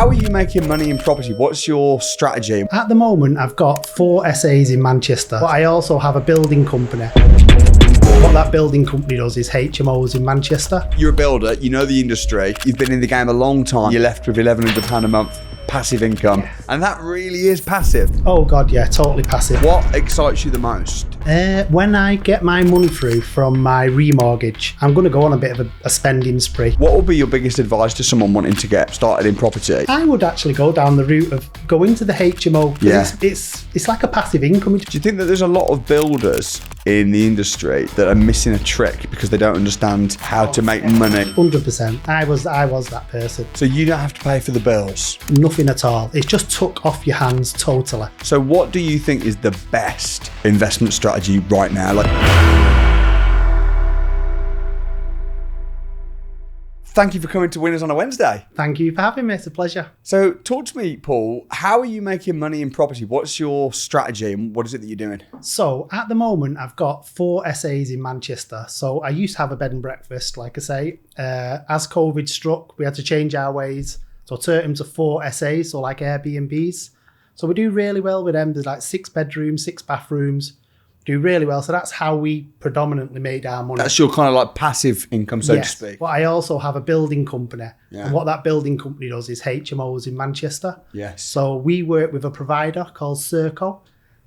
How are you making money in property? What's your strategy? At the moment, I've got 4 SAs in Manchester, but I also have a building company. What that building company does is HMOs in Manchester. You're a builder, you know the industry, you've been in the game a long time, you're left with £1,100 a month passive income, and that really is passive. Oh God, yeah, totally passive. What excites you the most? When I get my money through from my remortgage, I'm going to go on a bit of a spending spree. What would be your biggest advice to someone wanting to get started in property? I would actually go down the route of going to the HMO. Yeah. It's like a passive income. Do you think that there's a lot of builders in the industry that are missing a trick because they don't understand how to make money? 100%. I was that person. So you don't have to pay for the bills? Nothing at all. It's just took off your hands totally. So what do you think is the best investment strategy right now? Thank you for coming to Winners on a Wednesday. Thank you for having me. It's a pleasure. So talk to me, Paul. How are you making money in property? What's your strategy and what is it that you're doing? So at the moment, I've got 4 SAs in Manchester. So I used to have a bed and breakfast, like I say. As COVID struck, we had to change our ways. So I turned them to 4 SAs, so like Airbnbs. So we do really well with them. There's like 6 bedrooms, 6 bathrooms. Do really well. So that's how we predominantly made our money. That's your kind of like passive income, so to speak. But I also have a building company. Yeah. And what that building company does is HMOs in Manchester. Yes. So we work with a provider called Serco.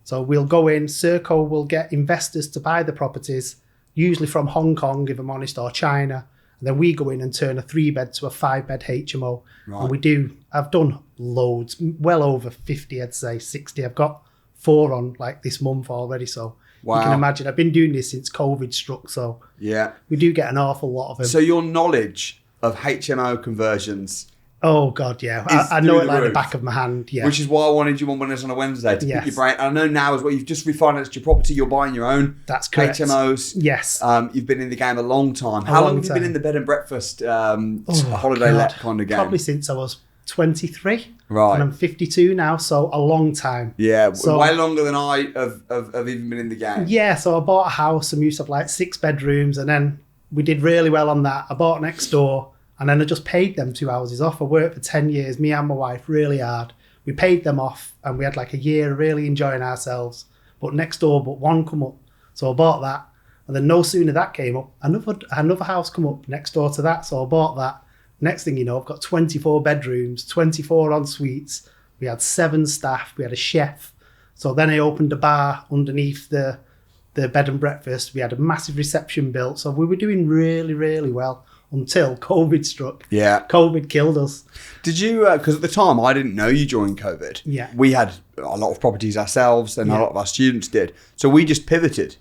So we'll go in, Serco will get investors to buy the properties, usually from Hong Kong, if I'm honest, or China. And then we go in and turn a 3-bed to a 5-bed HMO. Right. And I've done loads, well over 50, I'd say 60. I've got 4 on like this month already. So wow. You can imagine, I've been doing this since COVID struck. So yeah, we do get an awful lot of them. So your knowledge of HMO conversions, oh God, yeah. I know it like the back of my hand, yeah. Which is why I wanted you on Winners on a Wednesday to pick your brain. And I know now as well, you've just refinanced your property, you're buying your own. That's correct. HMOs. Yes. You've been in the game a long time. How long have you been in the bed and breakfast holiday let kind of game? Probably since I was 23. Right. And I'm 52 now, so a long time. Yeah, so, way longer than I have even been in the game. Yeah, so I bought a house and we used to have like 6 bedrooms, and then we did really well on that. I bought next door, and then I just paid them 2 houses off. I worked for 10 years, me and my wife, really hard. We paid them off, and we had like a year really enjoying ourselves. But next door, but one come up. So I bought that. And then no sooner that came up, another house come up next door to that. So I bought that. Next thing you know, I've got 24 bedrooms, 24 en suites. We had 7 staff. We had a chef. So then I opened a bar underneath the bed and breakfast. We had a massive reception built. So we were doing really, really well until COVID struck. Yeah. COVID killed us. Did you, because at the time I didn't know you during COVID. Yeah. We had a lot of properties ourselves and a lot of our students did. So we just pivoted,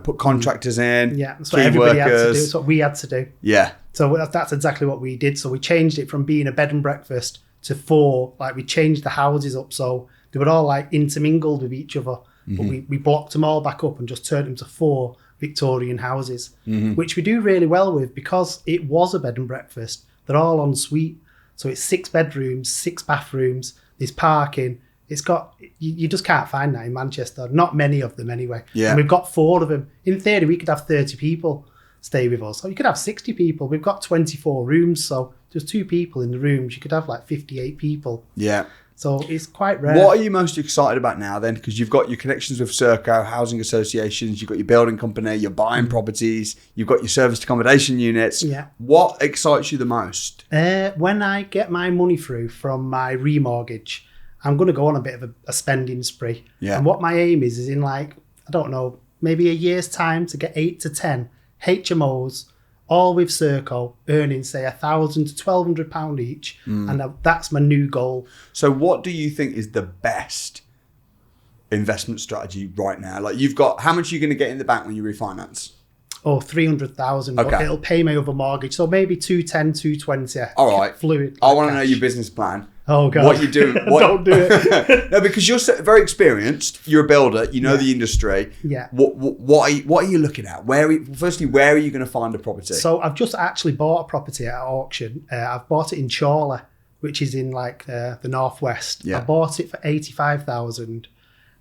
put contractors in. Yeah, that's what everybody had to do. That's what we had to do. Yeah. So that's exactly what we did. So we changed it from being a bed and breakfast to 4. Like we changed the houses up so they were all like intermingled with each other. Mm-hmm. But we blocked them all back up and just turned them to 4 Victorian houses, which we do really well with because it was a bed and breakfast. They're all en suite. So it's 6 bedrooms, 6 bathrooms, there's parking. It's got, you just can't find that in Manchester. Not many of them anyway. Yeah. And we've got 4 of them. In theory, we could have 30 people stay with us. So you could have 60 people. We've got 24 rooms. So just 2 people in the rooms. You could have like 58 people. Yeah. So it's quite rare. What are you most excited about now then? Because you've got your connections with Serco, housing associations, you've got your building company, you're buying properties, you've got your serviced accommodation units. Yeah. What excites you the most? When I get my money through from my remortgage, I'm going to go on a bit of a spending spree. Yeah. And what my aim is in like, I don't know, maybe a year's time to get 8 to 10 HMOs, all with Serco, earning say £1,000 to £1,200 each. And that's my new goal. So what do you think is the best investment strategy right now? Like you've got, how much are you going to get in the bank when you refinance? Oh, 300,000. Okay. But it'll pay my other mortgage. So maybe 210, 220. All right. Fluid. I want to know your business plan. Oh, God. What you do? Don't do it. No, because you're very experienced. You're a builder. You know the industry. Yeah. What are you looking at? Firstly, where are you going to find a property? So I've just actually bought a property at auction. I've bought it in Chorley, which is in like the northwest. Yeah. I bought it for 85,000.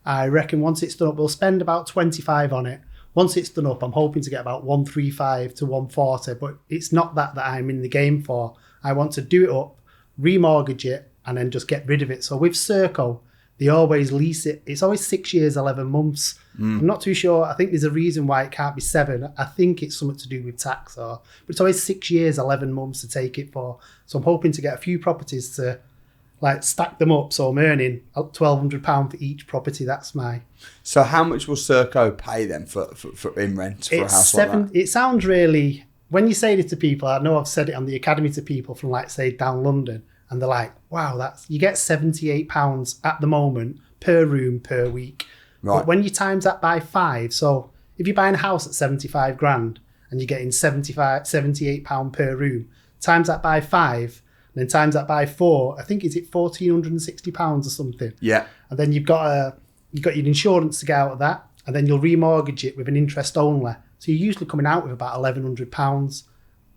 I reckon once it's done up, we'll spend about 25 on it. Once it's done up, I'm hoping to get about 135 to 140, but it's not that I'm in the game for. I want to do it up, remortgage it, and then just get rid of it. So with Serco, they always lease it. It's always 6 years, 11 months. I'm not too sure. I think there's a reason why it can't be 7. I think it's something to do with tax, but it's always 6 years, 11 months to take it for. So I'm hoping to get a few properties to like stack them up. So I'm earning £1,200 for each property. That's my. So how much will Serco pay them for in rent for a house like that? It sounds really, when you say it to people, I know I've said it on the academy to people from like say down London, and they're like, wow, you get £78 at the moment per room per week. Right. But when you times that by 5, so if you're buying a house at 75 grand and you're getting £78 per room, times that by 5, and then times that by 4, I think is it £1,460 or something. Yeah. And then you've got your insurance to get out of that, and then you'll remortgage it with an interest only. So you're usually coming out with about £1,100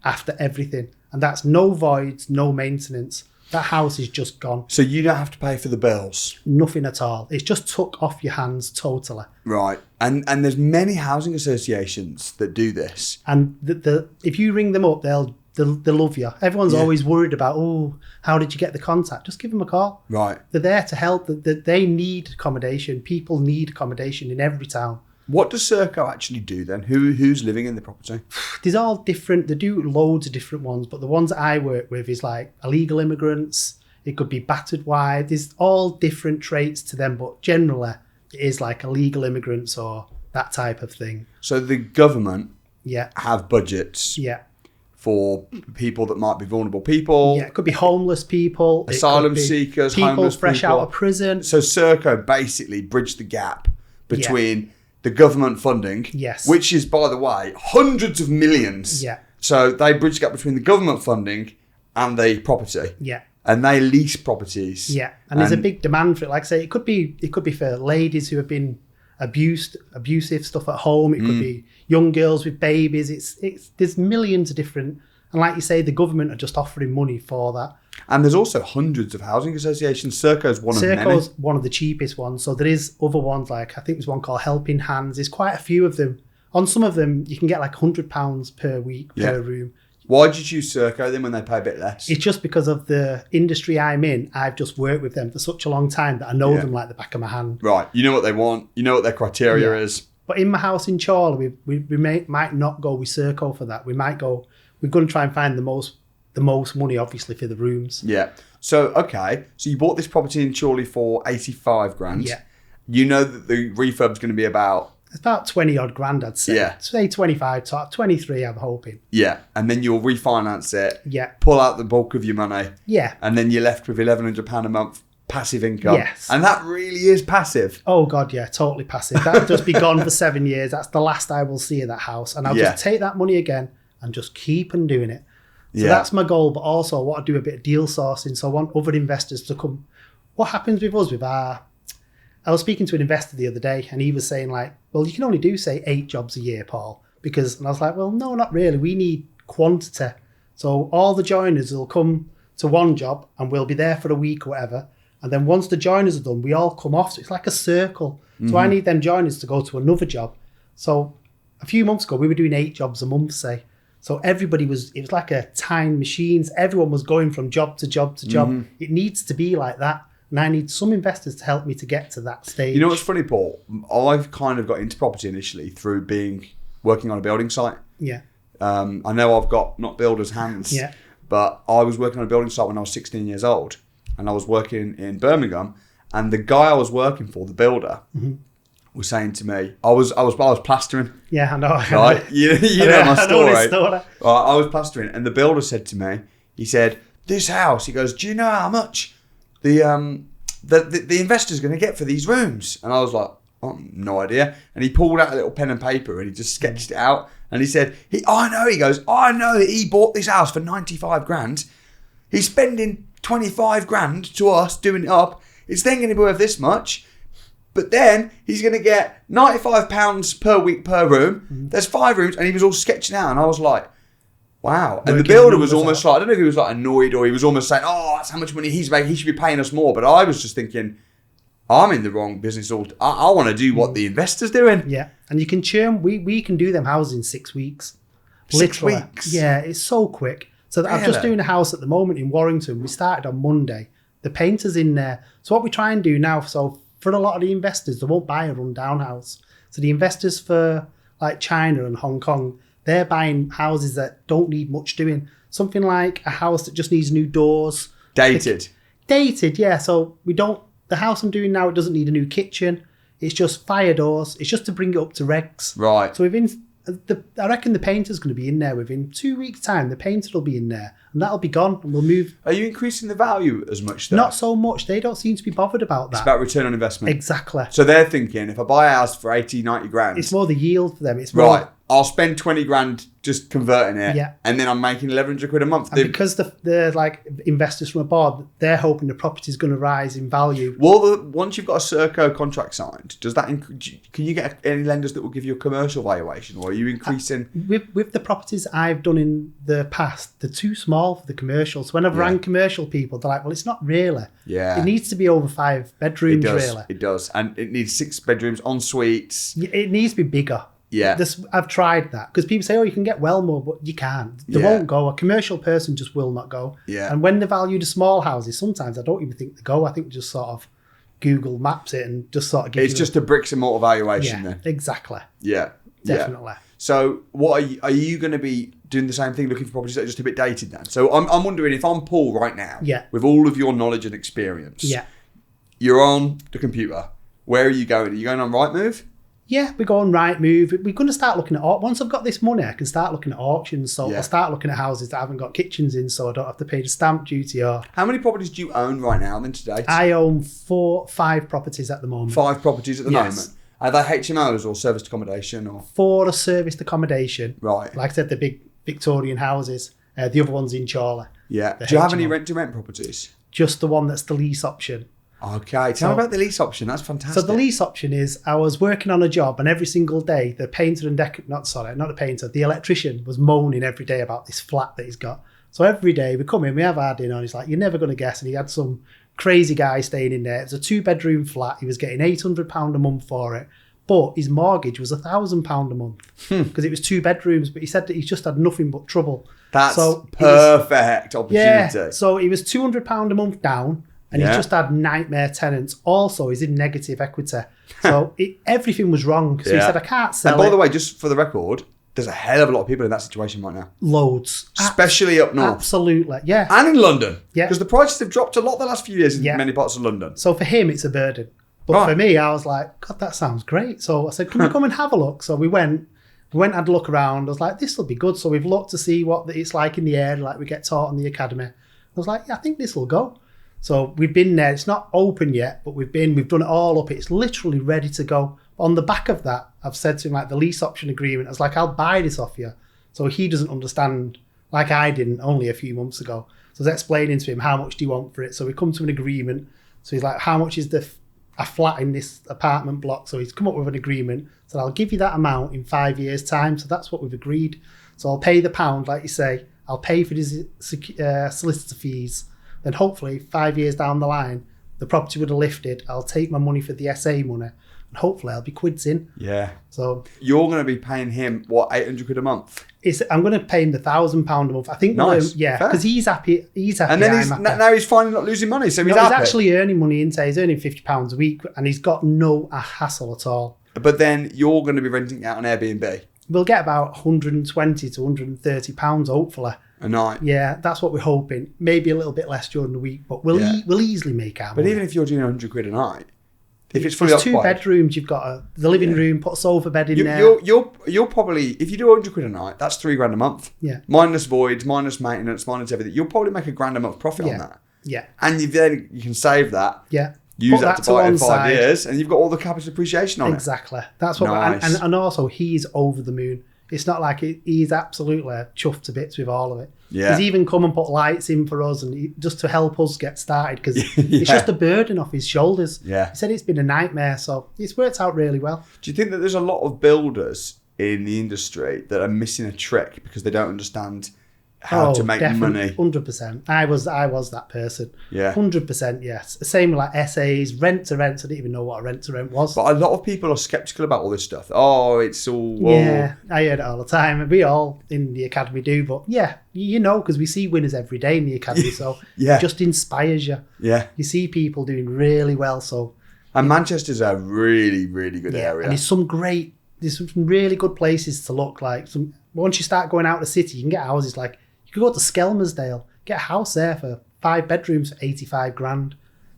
after everything. And that's no voids, no maintenance. That house is just gone. So you don't have to pay for the bills? Nothing at all. It's just took off your hands totally. Right. And there's many housing associations that do this. And if you ring them up, they'll love you. Everyone's always worried about, how did you get the contact? Just give them a call. Right. They're there to help. They need accommodation. People need accommodation in every town. What does Serco actually do then? Who's living in the property? There's all different. They do loads of different ones, but the ones that I work with is like illegal immigrants. It could be battered wives. There's all different traits to them, but generally it is like illegal immigrants or that type of thing. So the government have budgets Yeah. for people that might be vulnerable people. Yeah, it could be homeless people. Asylum seekers, people homeless fresh people. out of prison. So Serco basically bridged the gap between the government funding, which is, by the way, hundreds of millions. Yeah. So they bridge the gap between the government funding and the property. Yeah. And they lease properties. Yeah. And there's a big demand for it. Like I say, it could be for ladies who have been abusive stuff at home. It could be young girls with babies. There's millions of different. And like you say, the government are just offering money for that. And there's also hundreds of housing associations. Serco's one of many. Serco's one of the cheapest ones. So there is other ones, like I think there's one called Helping Hands. There's quite a few of them. On some of them, you can get like £100 per week per room. Why did you choose Serco then when they pay a bit less? It's just because of the industry I'm in. I've just worked with them for such a long time that I know them like the back of my hand. Right. You know what they want. You know what their criteria is. But in my house in Chorley, we might not go with Serco for that. We're going to try and find the most money, obviously, for the rooms. Yeah. So, okay. So you bought this property in Chorley for 85 grand. Yeah. You know that the refurb's going to be about... It's about 20 odd grand, I'd say. Yeah. Say 25, 23, I'm hoping. Yeah. And then you'll refinance it. Yeah. Pull out the bulk of your money. Yeah. And then you're left with £1,100 a month passive income. Yes. And that really is passive. Oh, God, yeah. Totally passive. That'll just be gone for 7 years. That's the last I will see of that house. And I'll just take that money again and just keep on doing it. So that's my goal, but also I want to do a bit of deal sourcing. So I want other investors to come. What happens with us I was speaking to an investor the other day and he was saying like, well, you can only do say 8 jobs a year, Paul, and I was like, well, no, not really. We need quantity. So all the joiners will come to one job and we'll be there for a week or whatever. And then once the joiners are done, we all come off. So it's like a circle. So I need them joiners to go to another job. So a few months ago, we were doing 8 jobs a month, say. So everybody it was like a time machines. Everyone was going from job to job to job. It needs to be like that. And I need some investors to help me to get to that stage. You know what's funny, Paul? I've kind of got into property initially through working on a building site. Yeah. I know I've got not builder's hands, but I was working on a building site when I was 16 years old. And I was working in Birmingham. And the guy I was working for, the builder, was saying to me, I was plastering. Yeah, I know. Right? You know my story. I know right? I was plastering, and the builder said to me, he said, "This house," he goes, "do you know how much the investor's going to get for these rooms?" And I was like, "Oh, no idea." And he pulled out a little pen and paper and he just sketched it out. And he said, "I know." He goes, "I know that he bought this house for 95 grand. He's spending 25 grand to us doing it up. It's then going to be worth this much. But then he's going to get £95 per week per room. There's 5 rooms." And he was all sketching out. And I was like, wow. And the builder was almost like, I don't know if he was like annoyed or he was almost saying, "Oh, that's how much money he's making. He should be paying us more." But I was just thinking, I'm in the wrong business. I want to do what the investor's doing. Yeah. And you can churn. We can do them houses in 6 weeks. 6 weeks? Yeah, it's so quick. So I'm just doing a house at the moment in Warrington. We started on Monday. The painter's in there. So what we try and do now, so for a lot of the investors, they won't buy a run-down house. So the investors for like China and Hong Kong, they're buying houses that don't need much doing. Something like a house that just needs new doors. Dated, yeah. So the house I'm doing now, it doesn't need a new kitchen. It's just fire doors. It's just to bring it up to regs. right? So I reckon the painter's going to be in there within 2 weeks' time. The painter will be in there, and that'll be gone, and we'll move. Are you increasing the value as much though? Not so much. They don't seem to be bothered about that. It's about return on investment. Exactly. So they're thinking, if I buy a house for 80, 90 grand, It's more the yield for them. It's more, right, I'll spend 20 grand just converting it, Yeah. and then I'm making 1,100 quid a month. and because the like investors from abroad, they're hoping the property's going to rise in value. Once you've got a Serco contract signed, does that can you get any lenders that will give you a commercial valuation, or are you increasing? With the properties I've done in the past, they're too small for the commercial. So when I've rang commercial people, they're like, well, it's not really. Yeah. It needs to be over 5 bedrooms, really. It does. And it needs 6 bedrooms, en suites. It needs to be bigger. Yeah. I've tried that because people say, oh, you can get well more, but you can't. They won't go. A commercial person just will not go. Yeah. And when they value the small houses, sometimes I don't even think they go. I think just sort of Google Maps it and just sort of give It's just a bricks and mortar valuation yeah, then. exactly. Yeah. Definitely. Yeah. So what are you going to be doing the same thing, looking for properties that are just a bit dated then? So I'm wondering if I'm Paul right now, with all of your knowledge and experience, you're on the computer. Where are you going? Are you going on Rightmove? Yeah, we go on Rightmove. We're going to start looking at once I've got this money, I can start looking at auctions. So I'll start looking at houses that haven't got kitchens in, so I don't have to pay the stamp duty. Or how many properties do you own right now then to date? I own 5 properties at the moment. 5 properties at the moment. Are they HMOs or serviced accommodation or? 4 are serviced accommodation. Right. Like I said, the big Victorian houses. The other one's in Chorley. Yeah. Do you have any rent-to-rent properties? Just the one that's the lease option. Okay, tell me about the lease option. That's fantastic. So the lease option is, I was working on a job, and every single day, the painter and the electrician was moaning every day about this flat that he's got. So every day we come in, we have our dinner, and he's like, "You're never going to guess." And he had some crazy guy staying in there. It was a 2-bedroom flat. He was getting £800 a month for it, but his mortgage was £1,000 a month because it was 2 bedrooms. But he said that he's just had nothing but trouble. That's perfect opportunity. Yeah. So he was £200 a month down. And he's just had nightmare tenants. Also, he's in negative equity. So everything was wrong. So he said, I can't sell it. And by the way, just for the record, there's a hell of a lot of people in that situation right now. Loads. Especially up north. Absolutely, yeah. And in London. Yeah. Because the prices have dropped a lot the last few years in many parts of London. So for him, it's a burden. But for me, I was like, God, that sounds great. So I said, can we come and have a look? So we went, had a look around. I was like, this will be good. So we've looked to see what it's like in the area, like we get taught in the academy. I was like, yeah, I think this will go. So we've been there. It's not open yet, but we've done it all up. It's literally ready to go. On the back of that, I've said to him, like, the lease option agreement, I was like, I'll buy this off you. So he doesn't understand, like I didn't only a few months ago. So I was explaining to him, how much do you want for it? So we come to an agreement. So he's like, how much is a flat in this apartment block? So he's come up with an agreement. So I'll give you that amount in 5 years' time. So that's what we've agreed. So I'll pay the £1, like you say. I'll pay for his solicitor fees. Then hopefully 5 years down the line, the property would have lifted. I'll take my money for the SA money, and hopefully I'll be quids in. Yeah. So you're going to be paying him what, 800 quid a month? I'm going to pay him the £1,000 a month. I think. Nice. Because he's happy. He's happy. And then now he's finally not losing money, so he's happy. happy. He's actually earning money into. He's earning £50 a week, and he's got no hassle at all. But then you're going to be renting it out on Airbnb. We'll get about £120 to £130, hopefully. A night. Yeah, that's what we're hoping. Maybe a little bit less during the week, but we'll easily make our money. But even if you're doing 100 quid a night, if it's fully There's occupied, 2 bedrooms, you've got the living room, put a sofa bed in there. You're probably, if you do 100 quid a night, that's £3 a month. Yeah. Minus voids, minus maintenance, minus everything. You'll probably make £1 a month profit on that. Yeah. And you can save that. Yeah. Use that to buy it in 5 side. years, and you've got all the capital appreciation on Exactly. That's what. Nice. And also, he's over the moon. It's not like he's absolutely chuffed to bits with all of it. Yeah. He's even come and put lights in for us, and just to help us get started, because it's just a burden off his shoulders. Yeah. He said it's been a nightmare, so it's worked out really well. Do you think that there's a lot of builders in the industry that are missing a trick because they don't understand how to make money. 100%. I was that person. Yeah. 100%, yes. Same with like essays, rent to rent. I didn't even know what a rent to rent was. But a lot of people are skeptical about all this stuff. Oh, it's all... Yeah, I heard it all the time. We all in the academy do. But yeah, you know, because we see winners every day in the academy. So Yeah. it just inspires you. Yeah. You see people doing really well. So And Manchester's a really, really good area. And there's some really good places to look. Like once you start going out of the city, you can get houses like, you could go to Skelmersdale, get a house there for 5 bedrooms for 85 grand.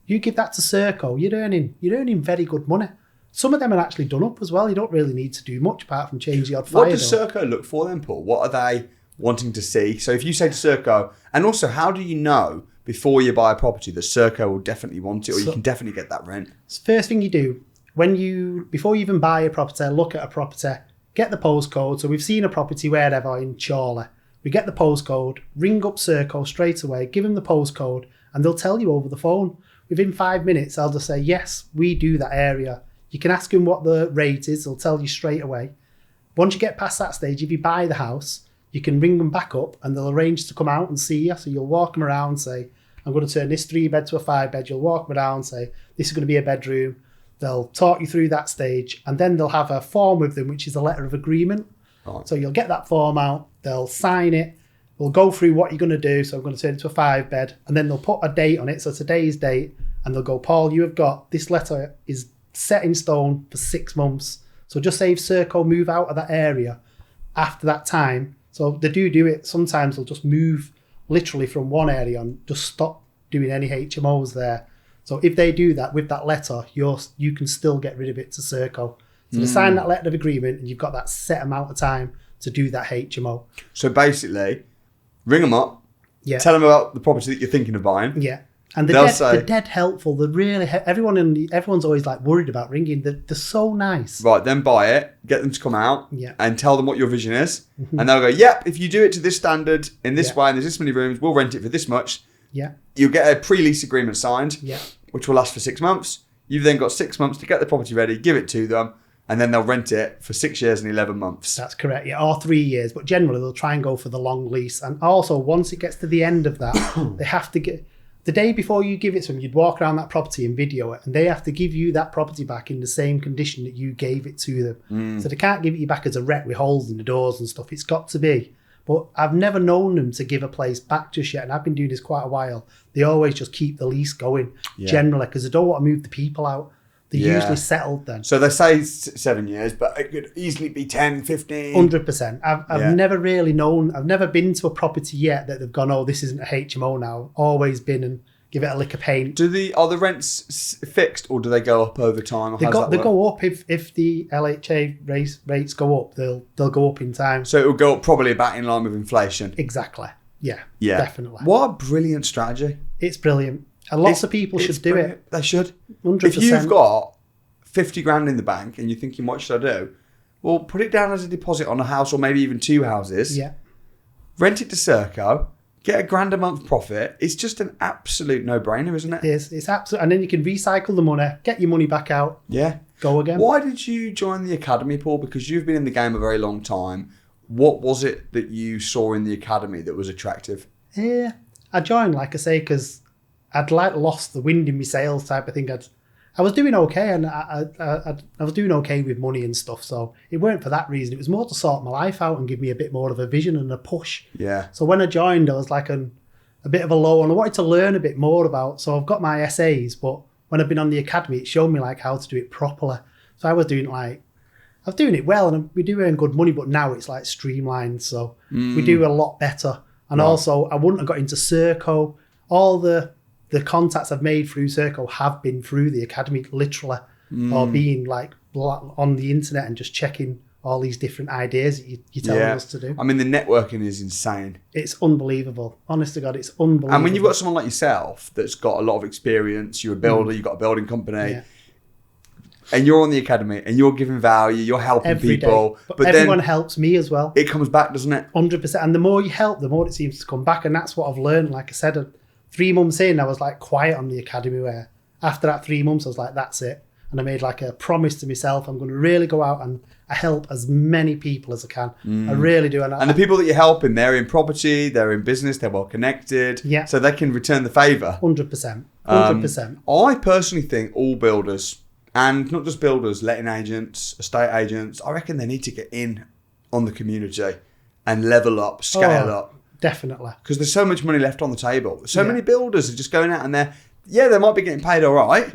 You give that to Serco, you're earning very good money. Some of them are actually done up as well. You don't really need to do much apart from change the odd fire. What does Serco look for then, Paul? What are they wanting to see? So if you say to Serco, and also how do you know before you buy a property that Serco will definitely want it, or you can definitely get that rent? First thing you do, before you even buy a property, look at a property, get the postcode. So we've seen a property wherever in Chorley. We get the postcode, ring up Serco straight away, give them the postcode, and they'll tell you over the phone. Within 5 minutes, they'll just say, yes, we do that area. You can ask them what the rate is. They'll tell you straight away. Once you get past that stage, if you buy the house, you can ring them back up and they'll arrange to come out and see you. So you'll walk them around and say, I'm going to turn this 3-bed to a 5-bed. You'll walk them around and say, this is going to be a bedroom. They'll talk you through that stage. And then they'll have a form with them, which is a letter of agreement. Right. So you'll get that form out. They'll sign it. We'll go through what you're going to do. So I'm going to turn it to a 5-bed. And then they'll put a date on it. So today's date. And they'll go, Paul, you have got, this letter is set in stone for 6 months. So just say if Serco move out of that area after that time. So they do it. Sometimes they'll just move literally from one area and just stop doing any HMOs there. So if they do that with that letter, you can still get rid of it to Serco. So they sign that letter of agreement and you've got that set amount of time to do that HMO. So basically, ring them up, tell them about the property that you're thinking of buying. Yeah. And they're dead helpful. They're really everyone's always like worried about ringing. They're so nice. Right, then buy it, get them to come out, and tell them what your vision is, and they'll go, "Yep, if you do it to this standard in this way, and there's this many rooms, we'll rent it for this much." Yeah, you'll get a pre-lease agreement signed, which will last for 6 months. You've then got 6 months to get the property ready, give it to them, and then they'll rent it for 6 years and 11 months. That's correct, yeah, or 3 years. But generally, they'll try and go for the long lease. And also, once it gets to the end of that, they have to get. The day before you give it to them, you'd walk around that property and video it, and they have to give you that property back in the same condition that you gave it to them. So they can't give it you back as a wreck with holes in the doors and stuff. It's got to be. But I've never known them to give a place back just yet, and I've been doing this quite a while. They always just keep the lease going, generally, because they don't want to move the people out. They're usually settled then. So they say 7 years, but it could easily be 10, 15. 100%. I've never really known, I've never been to a property yet that they've gone, oh, this isn't a HMO now. Always been and give it a lick of paint. Are the rents fixed or do they go up over time? They go up if the LHA rates go up, they'll go up in time. So it will go up probably about in line with inflation. Exactly. Yeah. Definitely. What a brilliant strategy. It's brilliant. And lots of people should do it. They should. 100%. If you've got 50 grand in the bank and you're thinking, what should I do? Well, put it down as a deposit on a house or maybe even 2 houses. Yeah. Rent it to Serco. Get £1,000 a month profit. It's just an absolute no-brainer, isn't it? It is. It's absolute. And then you can recycle the money, get your money back out. Yeah. Go again. Why did you join the academy, Paul? Because you've been in the game a very long time. What was it that you saw in the academy that was attractive? Yeah. I joined, like I say, because I'd lost the wind in my sails type of thing. I was doing okay, and I was doing okay with money and stuff. So it weren't for that reason. It was more to sort my life out and give me a bit more of a vision and a push. Yeah. So when I joined, I was like a bit of a low, and I wanted to learn a bit more about. So I've got my essays, but when I've been on the academy, it showed me like how to do it properly. So I was doing it well, and we do earn good money, but now it's like streamlined. So we do a lot better. And also, I wouldn't have got into Serco. All the contacts I've made through Serco have been through the academy, literally, or being like on the internet and just checking all these different ideas that you're telling us to do. I mean, the networking is insane. It's unbelievable. Honest to God, it's unbelievable. And when you've got someone like yourself that's got a lot of experience, you're a builder, you've got a building company, and you're on the academy and you're giving value, you're helping every people. Day. But everyone helps me as well. It comes back, doesn't it? 100%. And the more you help, the more it seems to come back. And that's what I've learned. Like I said, 3 months in, I was like quiet on the academy, where after that 3 months, I was like, that's it. and I made like a promise to myself. I'm going to really go out and help as many people as I can. I really do. And the people that you're helping, they're in property, they're in business, they're well connected. Yeah. So they can return the favour. 100%. 100%. I personally think all builders, and not just builders, letting agents, estate agents, I reckon they need to get in on the community and level up, scale up. Definitely. Because there's so much money left on the table. So many builders are just going out and they might be getting paid all right.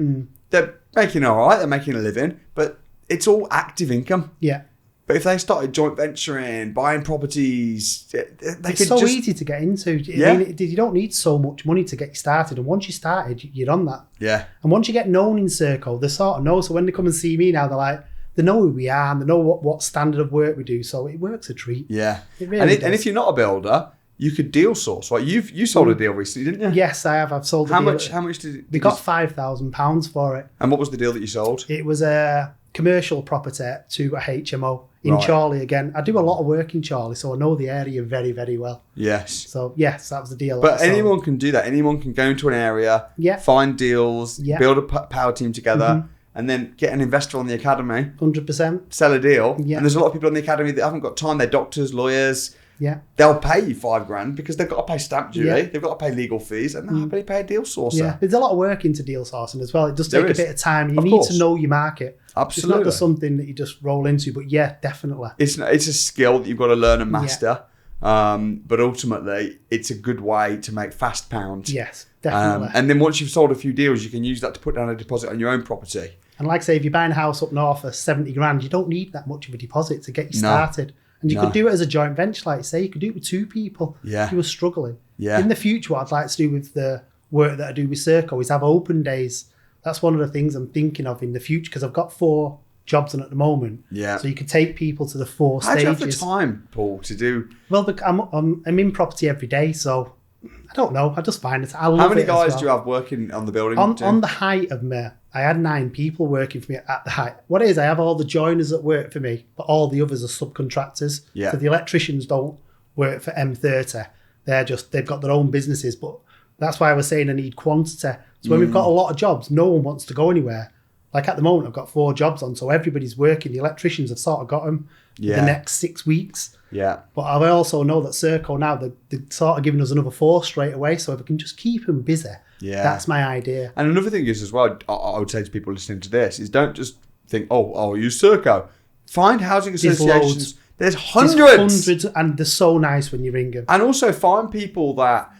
They're making all right. They're making a living. But it's all active income. Yeah. But if they started joint venturing, buying properties, it's so easy to get into. I mean, you don't need so much money to get you started. And once you started, you're on that. Yeah. And once you get known in Serco, they sort of know. So when they come and see me now, they're like, they know who we are and they know what standard of work we do. So it works a treat. Yeah. It really does. And if you're not a builder, you could deal source, right? You sold a deal recently, didn't you? Yes, I have. I've sold a deal. How much did we got £5,000 for it. And what was the deal that you sold? It was a commercial property to a HMO in Chorley again. I do a lot of work in Chorley, so I know the area very, very well. Yes. So, yes, that was the deal. But anyone can do that. Anyone can go into an area, find deals, build a power team together, and then get an investor on the academy. 100%. Sell a deal. Yeah. And there's a lot of people on the academy that haven't got time. They're doctors, lawyers. Yeah. They'll pay you $5,000 because they've got to pay stamp duty. Yeah. They've got to pay legal fees, and they'll happily pay a deal sourcer. Yeah. There's a lot of work into deal sourcing as well. It does take a bit of time. And you need to know your market. Absolutely. It's not just something that you just roll into, but yeah, definitely. It's a skill that you've got to learn and master. But ultimately, it's a good way to make fast pounds. Yes, definitely. And then once you've sold a few deals, you can use that to put down a deposit on your own property. And like I say, if you're buying a house up north for 70 grand, you don't need that much of a deposit to get you started. And you could do it as a joint venture, like you say. You could do it with two people if you were struggling. Yeah. In the future, what I'd like to do with the work that I do with Serco is have open days. That's one of the things I'm thinking of in the future, because I've got 4 jobs on at the moment. Yeah. So you could take people to the 4 stages. How do you have the time, Paul, to do? Well, I'm in property every day, so I don't know. I just find it. I love How many it guys do you have working on the building? On the height of me, I had 9 people working for me at the height. What it is, I have all the joiners that work for me, but all the others are subcontractors. Yeah. So the electricians don't work for M30. They've got their own businesses, but that's why I was saying I need quantity. So when we've got a lot of jobs, no one wants to go anywhere. Like at the moment, I've got 4 jobs on, so everybody's working. The electricians have sort of got them the next 6 weeks. Yeah. But I also know that Serco now, they're sort of giving us another 4 straight away. So if I can just keep them busy, that's my idea. And another thing is as well, I would say to people listening to this, is don't just think, I'll use Serco. Find housing associations. There's hundreds. And they're so nice when you ring them. And also find people that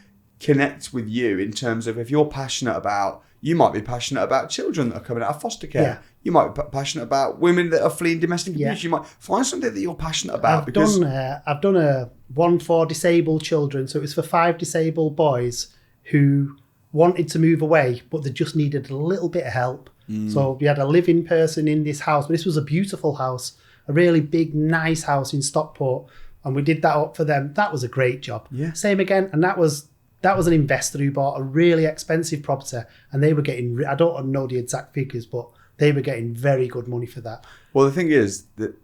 connect with you in terms of if you're passionate about, you might be passionate about children that are coming out of foster care. Yeah. You might be passionate about women that are fleeing domestic abuse. You might find something that you're passionate about. I've done a one for disabled children. So it was for 5 disabled boys who wanted to move away, but they just needed a little bit of help. So we had a living person in this house. But this was a beautiful house, a really big, nice house in Stockport. And we did that up for them. That was a great job. Yeah. Same again. And that was an investor who bought a really expensive property, and they were getting, I don't know the exact figures, but they were getting very good money for that. Well, the thing is that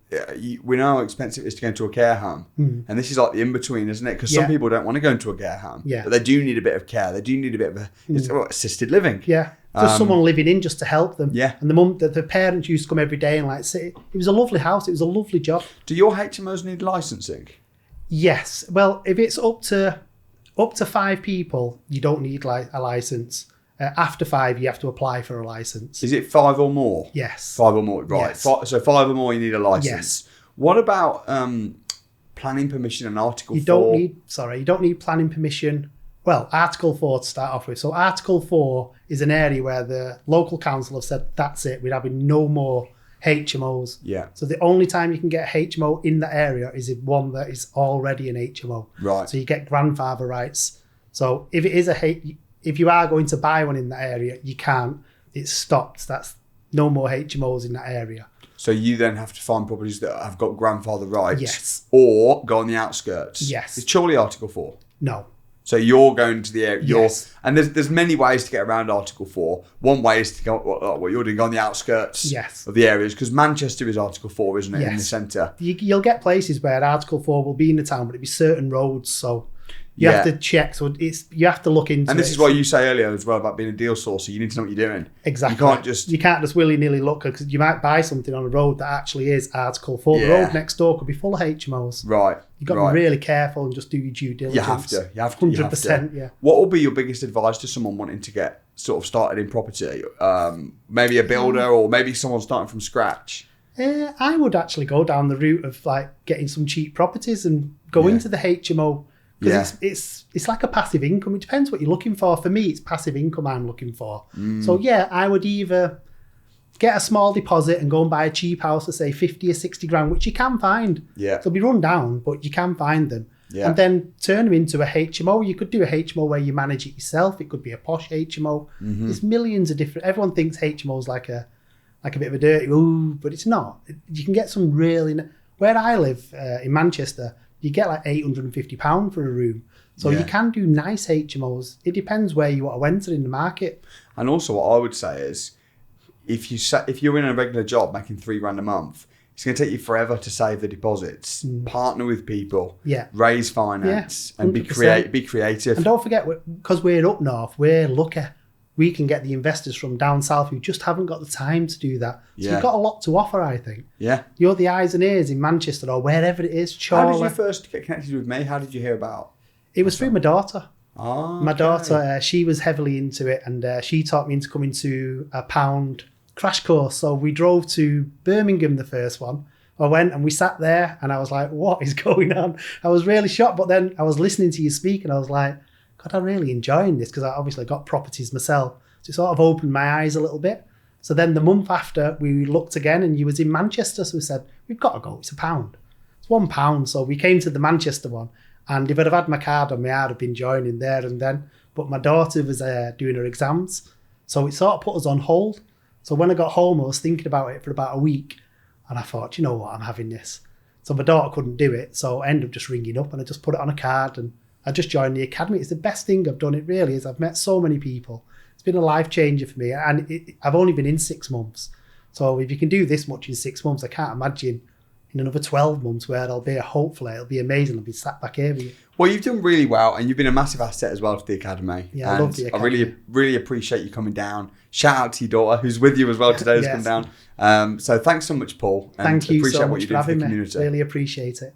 we know how expensive it is to go into a care home. And this is like the in-between, isn't it? Because some people don't want to go into a care home, but they do need a bit of care. They do need a bit of assisted living. Yeah. Just someone living in just to help them. Yeah. And the parents used to come every day and like say, it was a lovely house. It was a lovely job. Do your HMOs need licensing? Yes. Well, if it's up to 5 people, you don't need a license. After 5, you have to apply for a license. Is it 5 or more? Yes. 5 or more, right. Yes. So 5 or more, you need a license. Yes. What about planning permission and Article 4? You don't need planning permission. Well, Article 4 to start off with. So Article 4 is an area where the local council have said, that's it, we're having no more HMOs. Yeah. So the only time you can get a HMO in that area is if one that is already an HMO. Right. So you get grandfather rights. So if it is if you are going to buy one in that area, you can't. It's stopped. That's no more HMOs in that area. So you then have to find properties that have got grandfather rights. Yes. Or go on the outskirts. Yes. Is Chorley Article 4? No. So you're going to the area, and there's many ways to get around Article 4. One way is to go, what you're doing, on the outskirts of the areas, because Manchester is Article 4, isn't it, in the centre? You'll get places where Article 4 will be in the town, but it'll be certain roads, so You have to check. So you have to look into it. And this is what you say earlier as well about being a deal sourcer. You need to know what you're doing. Exactly. You can't just willy-nilly look, because you might buy something on a road that actually is Article 4. The road next door could be full of HMOs. Right. You've got to be really careful and just do your due diligence. You have to. 100%, yeah. What will be your biggest advice to someone wanting to get sort of started in property? Maybe a builder, or maybe someone starting from scratch? I would actually go down the route of like getting some cheap properties and go into the HMO. Because it's like a passive income. It depends what you're looking for. For me, it's passive income I'm looking for. So I would either get a small deposit and go and buy a cheap house for say 50 or 60 grand, which you can find. Yeah. They'll be run down, but you can find them. Yeah. And then turn them into a HMO. You could do a HMO where you manage it yourself. It could be a posh HMO. There's millions of different. Everyone thinks HMO's like a bit of a dirty, but it's not. You can get some really. Where I live in Manchester, you get like £850 for a room. So you can do nice HMOs. It depends where you want to enter in the market. And also what I would say is, if you're in a regular job making £3 a month, it's going to take you forever to save the deposits, partner with people, raise finance, and be creative. And don't forget, because we're up north, we're lucky. We can get the investors from down south who just haven't got the time to do that. So you've got a lot to offer, I think. Yeah. You're the eyes and ears in Manchester or wherever it is. Chorley. How did you first get connected with me? How did you hear about? It was through my daughter. Oh, my daughter, she was heavily into it, and she taught me into coming to a pound crash course. So we drove to Birmingham, the first one. I went and we sat there and I was like, what is going on? I was really shocked, but then I was listening to you speak and I was like, God, I'm really enjoying this, because I obviously got properties myself. So it sort of opened my eyes a little bit. So then the month after, we looked again and you was in Manchester. So we said, we've got to go. It's £1. It's £1. So we came to the Manchester one. And if I'd have had my card on me, I'd have been joining there and then. But my daughter was doing her exams. So it sort of put us on hold. So when I got home, I was thinking about it for about a week. And I thought, you know what, I'm having this. So my daughter couldn't do it. So I ended up just ringing up and I just put it on a card and I just joined the academy. It's the best thing I've done. It really is. I've met so many people. It's been a life changer for me. And I've only been in 6 months. So if you can do this much in 6 months, I can't imagine in another 12 months where hopefully it'll be amazing. I'll be sat back here with you. Well, you've done really well, and you've been a massive asset as well to the academy. Yeah, I love the academy. I really, really appreciate you coming down. Shout out to your daughter, who's with you as well today, who's come down. So thanks so much, Paul. And Thank you appreciate so what much you for do for having the me. community. Really appreciate it.